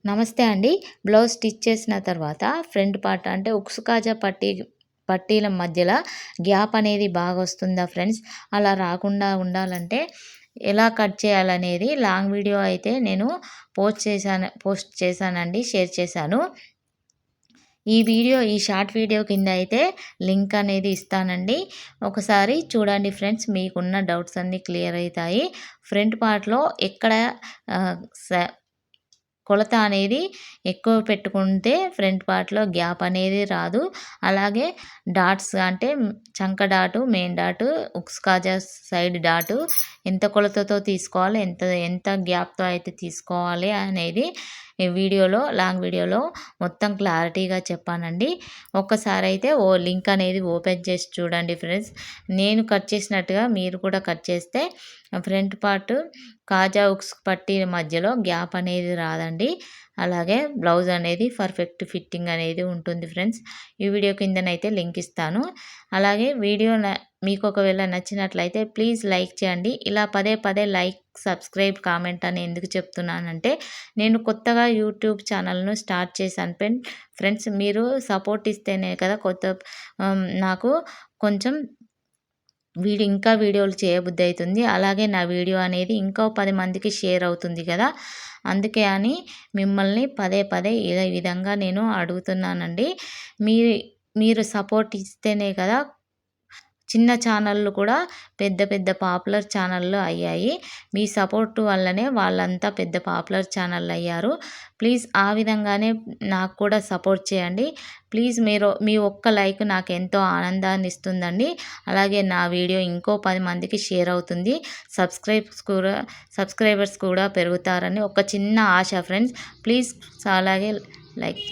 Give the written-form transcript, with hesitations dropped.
నమస్తే అండి. Blouse stitch చేసిన తర్వాత ఫ్రంట్ పార్ట్ అంటే ఉక్సు కాజా పట్టీల మధ్యలో గ్యాప్ అనేది బాగా వస్తుందా ఫ్రెండ్స్? అలా రాకుండా ఉండాలంటే ఎలా కట్ చేయాలనేది లాంగ్ వీడియో అయితే నేను పోస్ట్ చేశానండి. షేర్ చేశాను. ఈ షార్ట్ వీడియో కింద అయితే లింక్ అనేది ఇస్తానండి. ఒకసారి చూడండి ఫ్రెండ్స్, మీకున్న డౌట్స్ అన్నీ క్లియర్ అవుతాయి. ఫ్రంట్ పార్ట్‌లో ఎక్కడ ఆహ్, స కొలత అనేది ఎక్కువ పెట్టుకుంటే ఫ్రంట్ పార్ట్‌లో గ్యాప్ అనేది రాదు. అలాగే డాట్స్ అంటే చంక డాటు, మెయిన్ డాటు, ఉక్స్ కాజా సైడ్ డాటు ఎంత కొలతతో తీసుకోవాలి, ఎంత ఎంత గ్యాప్‌తో అయితే తీసుకోవాలి అనేది ఈ లాంగ్ వీడియోలో మొత్తం క్లారిటీగా చెప్పానండి. ఒక్కసారైతే లింక్ అనేది ఓపెన్ చేసి చూడండి ఫ్రెండ్స్. నేను కట్ చేసినట్టుగా మీరు కూడా కట్ చేస్తే ఫ్రంట్ పార్ట్ కాజా ఉక్స్ పట్టీ మధ్యలో గ్యాప్ అనేది రాదండి. అలాగే బ్లౌజ్ అనేది పర్ఫెక్ట్ ఫిట్టింగ్ అనేది ఉంటుంది ఫ్రెండ్స్. ఈ వీడియో కిందనైతే లింక్ ఇస్తాను. అలాగే మీకు ఒకవేళ నచ్చినట్లయితే ప్లీజ్ లైక్ చేయండి. ఇలా పదే పదే లైక్, సబ్స్క్రైబ్, కామెంట్ అని ఎందుకు చెప్తున్నానంటే నేను కొత్తగా యూట్యూబ్ ఛానల్‌ను స్టార్ట్ చేశాను ఫ్రెండ్స్. మీరు సపోర్ట్ ఇస్తేనే కదా నాకు కొంచెం ఇంకా వీడియోలు చేయబుద్ధి అవుతుంది. అలాగే నా వీడియో అనేది ఇంకో 10 మందికి షేర్ అవుతుంది కదా! అందుకే అని మిమ్మల్ని పదే పదే ఈ విధంగా నేను అడుగుతున్నానండి. మీ మీరు సపోర్ట్ ఇస్తేనే కదా చిన్న ఛానళ్ళు కూడా పెద్ద పెద్ద పాపులర్ ఛానళ్ళు అయ్యాయి. మీ సపోర్ట్ వల్లనే వాళ్ళంతా పెద్ద పాపులర్ ఛానళ్ళు అయ్యారు. ప్లీజ్ ఆ విధంగానే నాకు కూడా సపోర్ట్ చేయండి. ప్లీజ్ మీ ఒక్క లైక్ నాకు ఎంతో ఆనందాన్ని ఇస్తుందండి. అలాగే నా వీడియో ఇంకో 10 మందికి షేర్ అవుతుంది. సబ్స్క్రైబర్స్ కూడా పెరుగుతారని ఒక చిన్న ఆశ ఫ్రెండ్స్. ప్లీజ్ అలాగే లైక్